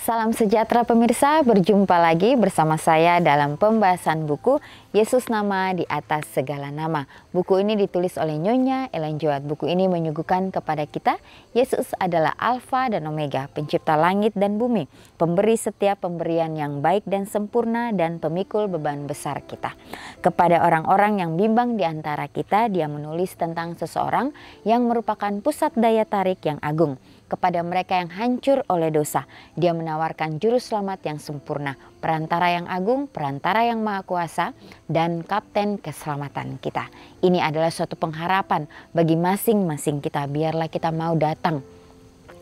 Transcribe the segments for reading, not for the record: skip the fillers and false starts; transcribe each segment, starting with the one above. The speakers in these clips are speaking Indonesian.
Salam sejahtera pemirsa, berjumpa lagi bersama saya dalam pembahasan buku Yesus Nama di Atas Segala Nama. Buku ini ditulis oleh Nyonya Ellen G. White. Buku ini menyuguhkan kepada kita Yesus adalah Alfa dan Omega, pencipta langit dan bumi, pemberi setiap pemberian yang baik dan sempurna, dan pemikul beban besar kita. Kepada orang-orang yang bimbang di antara kita, dia menulis tentang seseorang yang merupakan pusat daya tarik yang agung. Kepada mereka yang hancur oleh dosa, dia menawarkan juru selamat yang sempurna, perantara yang agung, perantara yang maha kuasa, dan kapten keselamatan kita. Ini adalah suatu pengharapan bagi masing-masing kita. Biarlah kita mau datang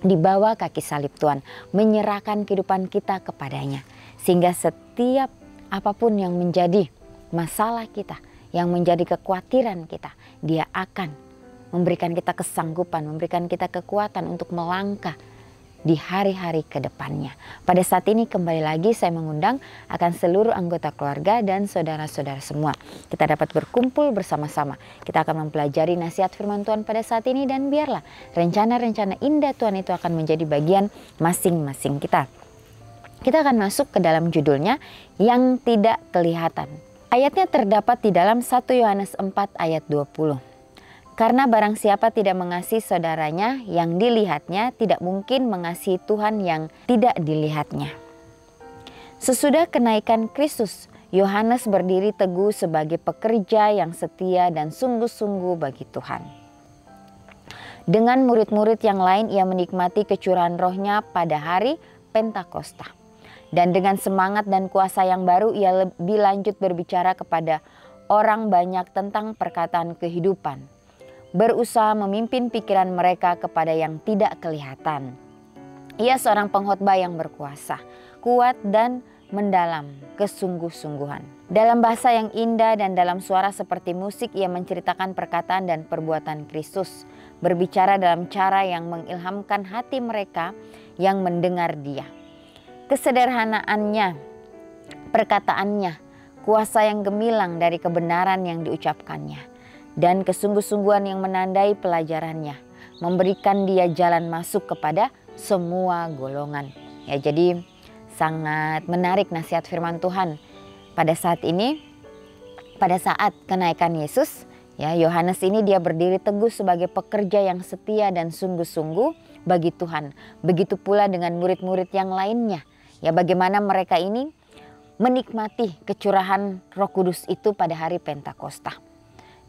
di bawah kaki salib Tuhan, menyerahkan kehidupan kita kepadanya. Sehingga setiap apapun yang menjadi masalah kita, yang menjadi kekhawatiran kita, dia akan memberikan kita kesanggupan, memberikan kita kekuatan untuk melangkah di hari-hari ke depannya. Pada saat ini kembali lagi saya mengundang akan seluruh anggota keluarga dan saudara-saudara semua. Kita dapat berkumpul bersama-sama. Kita akan mempelajari nasihat firman Tuhan pada saat ini, dan biarlah rencana-rencana indah Tuhan itu akan menjadi bagian masing-masing kita. Kita akan masuk ke dalam judulnya yang tidak kelihatan. Ayatnya terdapat di dalam 1 Yohanes 4 ayat 20. Karena barang siapa tidak mengasihi saudaranya yang dilihatnya, tidak mungkin mengasihi Tuhan yang tidak dilihatnya. Sesudah kenaikan Kristus, Yohanes berdiri teguh sebagai pekerja yang setia dan sungguh-sungguh bagi Tuhan. Dengan murid-murid yang lain, ia menikmati kecurahan rohnya pada hari Pentakosta. Dan dengan semangat dan kuasa yang baru, ia lebih lanjut berbicara kepada orang banyak tentang perkataan kehidupan, berusaha memimpin pikiran mereka kepada yang tidak kelihatan. Ia seorang pengkhotbah yang berkuasa, kuat dan mendalam kesungguh-sungguhan. Dalam bahasa yang indah dan dalam suara seperti musik, ia menceritakan perkataan dan perbuatan Kristus, berbicara dalam cara yang mengilhamkan hati mereka yang mendengar dia. Kesederhanaannya, perkataannya, kuasa yang gemilang dari kebenaran yang diucapkannya, dan kesungguh-sungguhan yang menandai pelajarannya, memberikan dia jalan masuk kepada semua golongan. Ya, jadi sangat menarik nasihat firman Tuhan pada saat ini. Pada saat kenaikan Yesus, ya, Yohanes ini dia berdiri teguh sebagai pekerja yang setia dan sungguh-sungguh bagi Tuhan. Begitu pula dengan murid-murid yang lainnya. Ya, bagaimana mereka ini menikmati kecurahan Roh Kudus itu pada hari Pentakosta.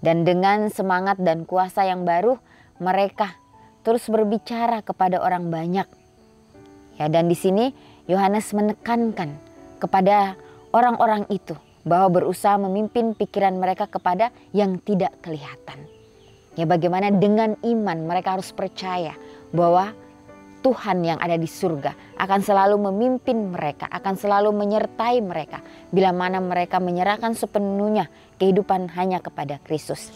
Dan dengan semangat dan kuasa yang baru, mereka terus berbicara kepada orang banyak. Ya, dan di sini Yohanes menekankan kepada orang-orang itu bahwa berusaha memimpin pikiran mereka kepada yang tidak kelihatan. Ya, bagaimana dengan iman mereka harus percaya bahwa Tuhan yang ada di surga akan selalu memimpin mereka, akan selalu menyertai mereka bila mana mereka menyerahkan sepenuhnya kehidupan hanya kepada Kristus.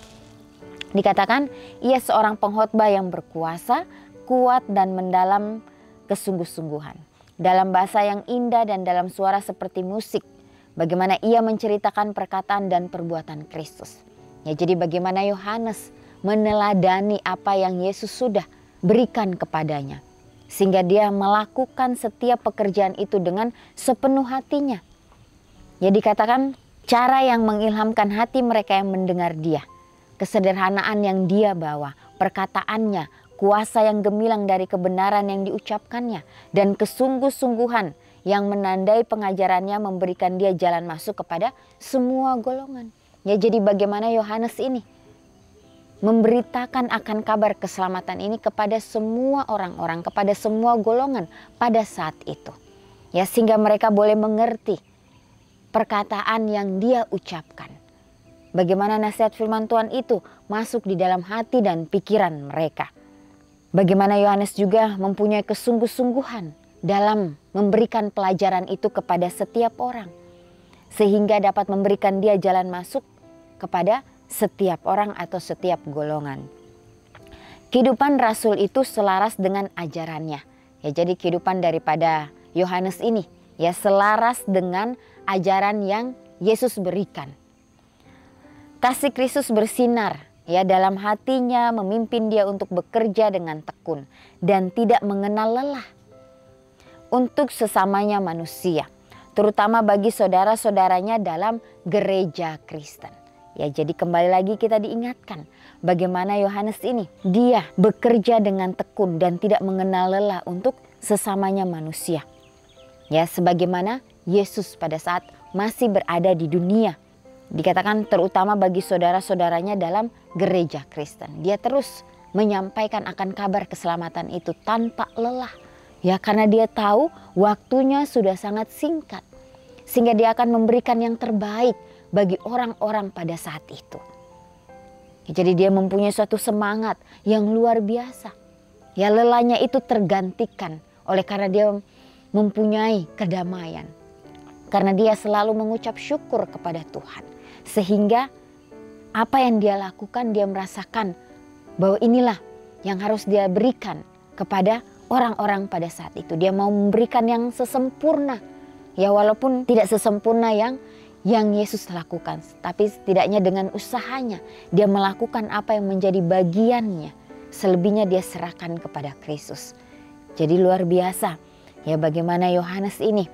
Dikatakan ia seorang pengkhotbah yang berkuasa, kuat dan mendalam kesungguh-sungguhan. Dalam bahasa yang indah dan dalam suara seperti musik, bagaimana ia menceritakan perkataan dan perbuatan Kristus. Ya, jadi bagaimana Yohanes meneladani apa yang Yesus sudah berikan kepadanya, sehingga dia melakukan setiap pekerjaan itu dengan sepenuh hatinya. Ya, dikatakan cara yang mengilhamkan hati mereka yang mendengar dia, kesederhanaan yang dia bawa, perkataannya, kuasa yang gemilang dari kebenaran yang diucapkannya, dan kesungguh-sungguhan yang menandai pengajarannya, memberikan dia jalan masuk kepada semua golongan. Ya, jadi bagaimana Yohanes ini memberitakan akan kabar keselamatan ini kepada semua orang-orang, kepada semua golongan pada saat itu. Ya, sehingga mereka boleh mengerti perkataan yang dia ucapkan. Bagaimana nasihat firman Tuhan itu masuk di dalam hati dan pikiran mereka. Bagaimana Yohanes juga mempunyai kesungguh-sungguhan dalam memberikan pelajaran itu kepada setiap orang, sehingga dapat memberikan dia jalan masuk kepada setiap orang atau setiap golongan. Kehidupan Rasul itu selaras dengan ajarannya. Ya, jadi kehidupan daripada Yohanes ini ya selaras dengan ajaran yang Yesus berikan. Kasih Kristus bersinar ya dalam hatinya, memimpin dia untuk bekerja dengan tekun dan tidak mengenal lelah. untuk sesamanya manusia, terutama bagi saudara-saudaranya dalam gereja Kristen. Ya, jadi kembali lagi kita diingatkan bagaimana Yohanes ini, dia bekerja dengan tekun dan tidak mengenal lelah untuk sesamanya manusia. Ya, sebagaimana Yesus pada saat masih berada di dunia, dikatakan terutama bagi saudara-saudaranya dalam gereja Kristen. Dia terus menyampaikan akan kabar keselamatan itu tanpa lelah. Ya, karena dia tahu waktunya sudah sangat singkat, sehingga dia akan memberikan yang terbaik bagi orang-orang pada saat itu. Jadi dia mempunyai suatu semangat yang luar biasa. Ya, lelahnya itu tergantikan oleh karena dia mempunyai kedamaian. Karena dia selalu mengucap syukur kepada Tuhan. Sehingga apa yang dia lakukan, dia merasakan bahwa inilah yang harus dia berikan kepada orang-orang pada saat itu. Dia mau memberikan yang sesempurna. Ya, walaupun tidak sesempurna yang Yesus lakukan, tapi setidaknya dengan usahanya dia melakukan apa yang menjadi bagiannya. Selebihnya dia serahkan kepada Kristus. Jadi luar biasa ya bagaimana Yohanes ini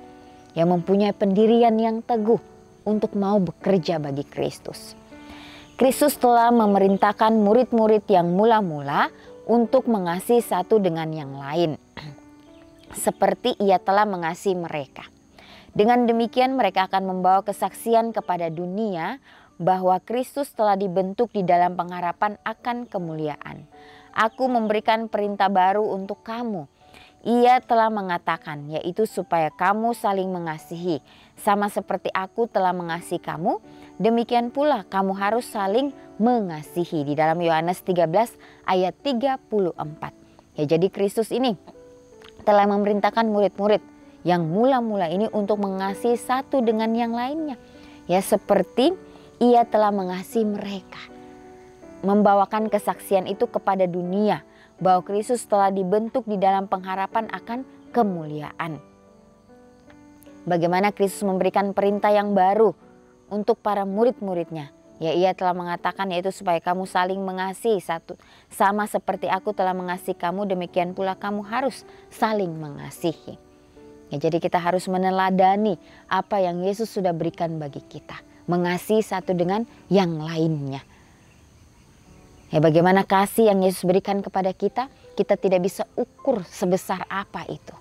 yang mempunyai pendirian yang teguh untuk mau bekerja bagi Kristus. Kristus telah memerintahkan murid-murid yang mula-mula untuk mengasihi satu dengan yang lain, seperti ia telah mengasihi mereka. Dengan demikian mereka akan membawa kesaksian kepada dunia bahwa Kristus telah dibentuk di dalam pengharapan akan kemuliaan. Aku memberikan perintah baru untuk kamu. Ia telah mengatakan, yaitu supaya kamu saling mengasihi. Sama seperti aku telah mengasihi kamu, demikian pula kamu harus saling mengasihi. Di dalam Yohanes 13 ayat 34. Ya, jadi Kristus ini telah memerintahkan murid-murid yang mula-mula ini untuk mengasihi satu dengan yang lainnya. Ya, seperti ia telah mengasihi mereka. Membawakan kesaksian itu kepada dunia bahwa Kristus telah dibentuk di dalam pengharapan akan kemuliaan. Bagaimana Kristus memberikan perintah yang baru untuk para murid-muridnya. Ya, ia telah mengatakan yaitu supaya kamu saling mengasihi satu. Sama seperti aku telah mengasihi kamu, demikian pula kamu harus saling mengasihi. Ya, jadi kita harus meneladani apa yang Yesus sudah berikan bagi kita. Mengasihi satu dengan yang lainnya. Ya, bagaimana kasih yang Yesus berikan kepada kita tidak bisa ukur sebesar apa itu.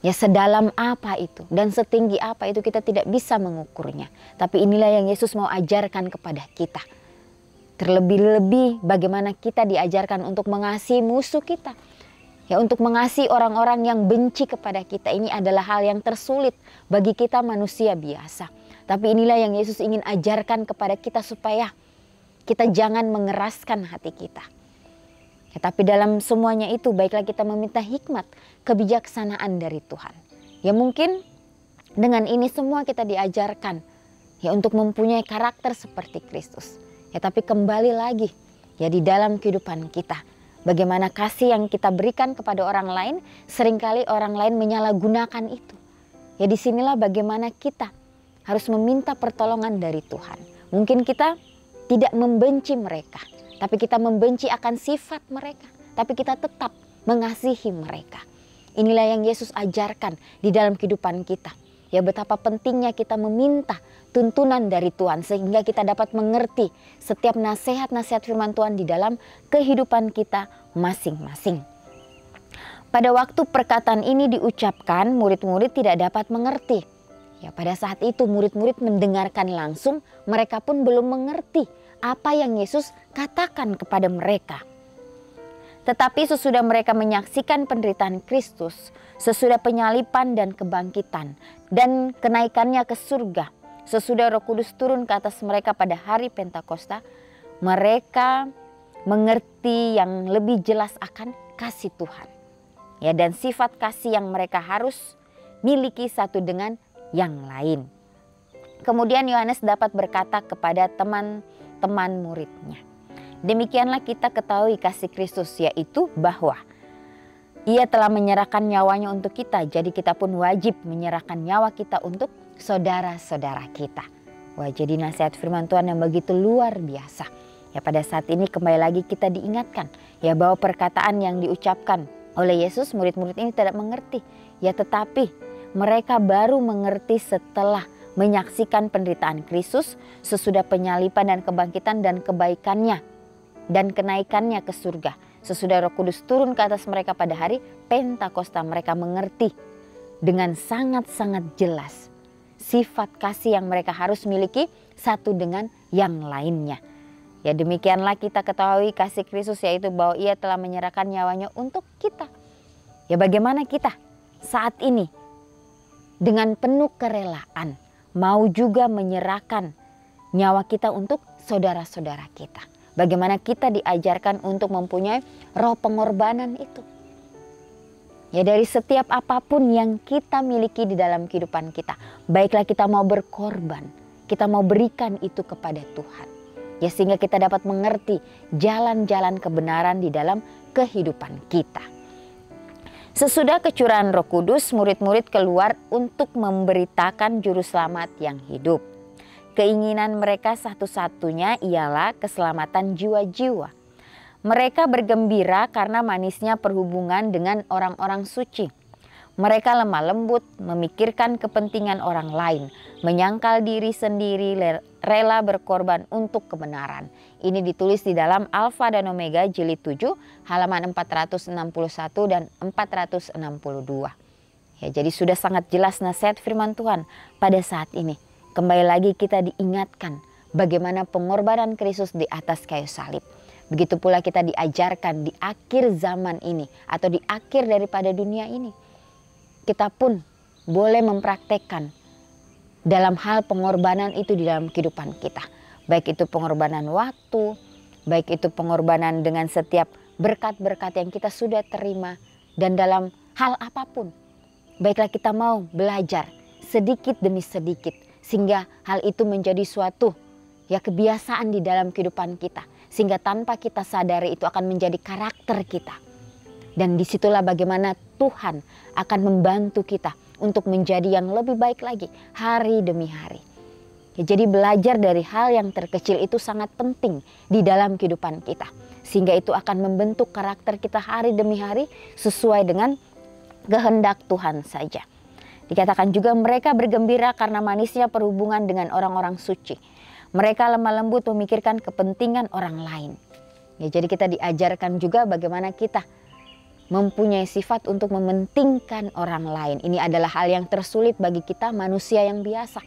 Ya, sedalam apa itu dan setinggi apa itu kita tidak bisa mengukurnya. Tapi inilah yang Yesus mau ajarkan kepada kita. Terlebih-lebih bagaimana kita diajarkan untuk mengasihi musuh kita. Ya, untuk mengasihi orang-orang yang benci kepada kita, ini adalah hal yang tersulit bagi kita manusia biasa. Tapi inilah yang Yesus ingin ajarkan kepada kita supaya kita jangan mengeraskan hati kita. Ya, tapi dalam semuanya itu baiklah kita meminta hikmat, kebijaksanaan dari Tuhan. Ya, mungkin dengan ini semua kita diajarkan ya untuk mempunyai karakter seperti Kristus. Ya, tapi kembali lagi ya di dalam kehidupan kita. Bagaimana kasih yang kita berikan kepada orang lain, seringkali orang lain menyalahgunakan itu. Ya, disinilah bagaimana kita harus meminta pertolongan dari Tuhan. Mungkin kita tidak membenci mereka, tapi kita membenci akan sifat mereka. Tapi kita tetap mengasihi mereka. Inilah yang Yesus ajarkan di dalam kehidupan kita. Ya, betapa pentingnya kita meminta tuntunan dari Tuhan sehingga kita dapat mengerti setiap nasihat-nasihat firman Tuhan di dalam kehidupan kita masing-masing. Pada waktu perkataan ini diucapkan, murid-murid tidak dapat mengerti. Ya, pada saat itu murid-murid mendengarkan langsung, mereka pun belum mengerti apa yang Yesus katakan kepada mereka. Tetapi sesudah mereka menyaksikan penderitaan Kristus, sesudah penyalipan dan kebangkitan, dan kenaikannya ke surga, sesudah Roh Kudus turun ke atas mereka pada hari Pentakosta, mereka mengerti yang lebih jelas akan kasih Tuhan. Ya, dan sifat kasih yang mereka harus miliki satu dengan yang lain. Kemudian Yohanes dapat berkata kepada teman-teman muridnya, demikianlah kita ketahui kasih Kristus, yaitu bahwa Ia telah menyerahkan nyawanya untuk kita. Jadi kita pun wajib menyerahkan nyawa kita untuk saudara-saudara kita. Wah, jadi nasihat firman Tuhan yang begitu luar biasa. Ya, pada saat ini kembali lagi kita diingatkan ya bahwa perkataan yang diucapkan oleh Yesus, murid-murid ini tidak mengerti. Ya tetapi mereka baru mengerti setelah menyaksikan penderitaan Kristus sesudah penyaliban dan kebangkitan dan kebaikannya dan kenaikannya ke surga. Sesudah Roh Kudus turun ke atas mereka pada hari Pentakosta, mereka mengerti dengan sangat-sangat jelas sifat kasih yang mereka harus miliki satu dengan yang lainnya. Ya demikianlah kita ketahui kasih Kristus, yaitu bahwa Ia telah menyerahkan nyawanya untuk kita. Ya bagaimana kita saat ini dengan penuh kerelaan mau juga menyerahkan nyawa kita untuk saudara-saudara kita. Bagaimana kita diajarkan untuk mempunyai roh pengorbanan itu. Ya dari setiap apapun yang kita miliki di dalam kehidupan kita. Baiklah kita mau berkorban, kita mau berikan itu kepada Tuhan. Ya sehingga kita dapat mengerti jalan-jalan kebenaran di dalam kehidupan kita. Sesudah kecurahan Roh Kudus, murid-murid keluar untuk memberitakan juru selamat yang hidup. Keinginan mereka satu-satunya ialah keselamatan jiwa-jiwa. Mereka bergembira karena manisnya perhubungan dengan orang-orang suci. Mereka lemah lembut, memikirkan kepentingan orang lain, menyangkal diri sendiri, rela berkorban untuk kebenaran. Ini ditulis di dalam Alfa dan Omega jilid 7 halaman 461 dan 462. Ya, jadi sudah sangat jelas nasihat firman Tuhan pada saat ini. Kembali lagi kita diingatkan bagaimana pengorbanan Kristus di atas kayu salib. Begitu pula kita diajarkan di akhir zaman ini atau di akhir daripada dunia ini. Kita pun boleh mempraktekkan dalam hal pengorbanan itu di dalam kehidupan kita. Baik itu pengorbanan waktu, baik itu pengorbanan dengan setiap berkat-berkat yang kita sudah terima. Dan dalam hal apapun, baiklah kita mau belajar sedikit demi sedikit. Sehingga hal itu menjadi suatu ya kebiasaan di dalam kehidupan kita. Sehingga tanpa kita sadari itu akan menjadi karakter kita. Dan disitulah bagaimana Tuhan akan membantu kita untuk menjadi yang lebih baik lagi hari demi hari. Ya, jadi belajar dari hal yang terkecil itu sangat penting di dalam kehidupan kita. Sehingga itu akan membentuk karakter kita hari demi hari sesuai dengan kehendak Tuhan saja. Dikatakan juga mereka bergembira karena manisnya perhubungan dengan orang-orang suci. Mereka lemah lembut memikirkan kepentingan orang lain. Ya, jadi kita diajarkan juga bagaimana kita mempunyai sifat untuk mementingkan orang lain. Ini adalah hal yang tersulit bagi kita manusia yang biasa.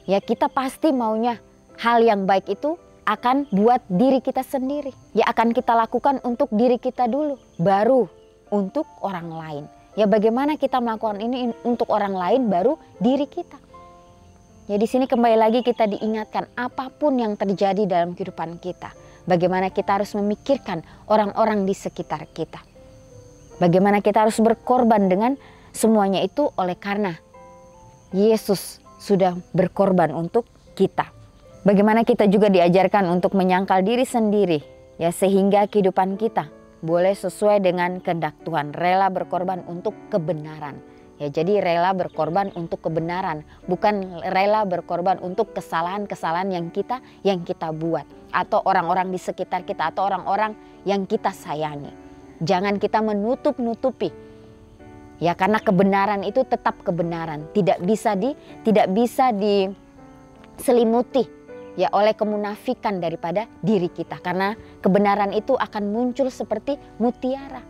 Ya kita pasti maunya hal yang baik itu akan buat diri kita sendiri. Ya akan kita lakukan untuk diri kita dulu, baru untuk orang lain. Ya bagaimana kita melakukan ini untuk orang lain baru diri kita. Ya di sini kembali lagi kita diingatkan apapun yang terjadi dalam kehidupan kita. Bagaimana kita harus memikirkan orang-orang di sekitar kita. Bagaimana kita harus berkorban dengan semuanya itu oleh karena Yesus sudah berkorban untuk kita. Bagaimana kita juga diajarkan untuk menyangkal diri sendiri. Ya sehingga kehidupan kita boleh sesuai dengan kehendak Tuhan, rela berkorban untuk kebenaran. Ya, jadi rela berkorban untuk kebenaran, bukan rela berkorban untuk kesalahan-kesalahan yang kita buat atau orang-orang di sekitar kita atau orang-orang yang kita sayangi. Jangan kita menutup-nutupi. Ya, karena kebenaran itu tetap kebenaran, tidak bisa diselimuti ya oleh kemunafikan daripada diri kita, karena kebenaran itu akan muncul seperti mutiara.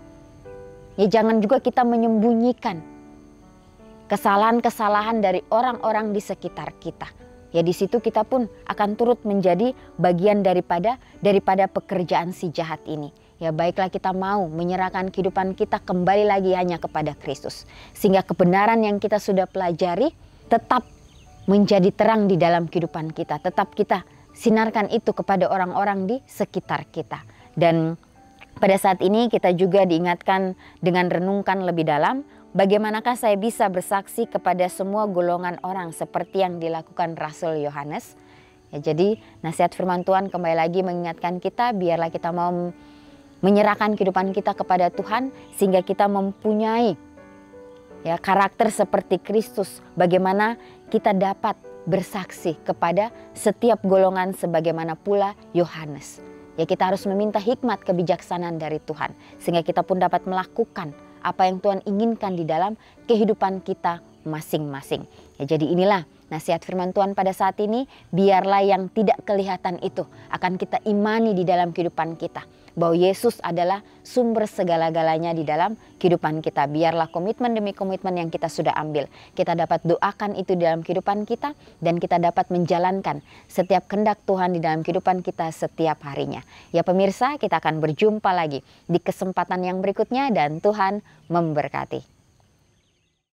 Ya jangan juga kita menyembunyikan kesalahan-kesalahan dari orang-orang di sekitar kita. Ya di situ kita pun akan turut menjadi bagian daripada pekerjaan si jahat ini. Ya baiklah kita mau menyerahkan kehidupan kita kembali lagi hanya kepada Kristus. Sehingga kebenaran yang kita sudah pelajari tetap menjadi terang di dalam kehidupan kita. Tetap kita sinarkan itu kepada orang-orang di sekitar kita. Dan pada saat ini kita juga diingatkan dengan renungkan lebih dalam. Bagaimanakah saya bisa bersaksi kepada semua golongan orang seperti yang dilakukan Rasul Yohanes. Ya, jadi nasihat firman Tuhan kembali lagi mengingatkan kita biarlah kita mau menyerahkan kehidupan kita kepada Tuhan. Sehingga kita mempunyai ya karakter seperti Kristus. Bagaimana kita dapat bersaksi kepada setiap golongan sebagaimana pula Yohanes. Ya kita harus meminta hikmat kebijaksanaan dari Tuhan. Sehingga kita pun dapat melakukan apa yang Tuhan inginkan di dalam kehidupan kita masing-masing. Ya, jadi inilah nasihat firman Tuhan pada saat ini, biarlah yang tidak kelihatan itu akan kita imani di dalam kehidupan kita. Bahwa Yesus adalah sumber segala-galanya di dalam kehidupan kita. Biarlah komitmen demi komitmen yang kita sudah ambil, kita dapat doakan itu di dalam kehidupan kita, dan kita dapat menjalankan setiap kehendak Tuhan di dalam kehidupan kita setiap harinya. Ya pemirsa, kita akan berjumpa lagi di kesempatan yang berikutnya dan Tuhan memberkati.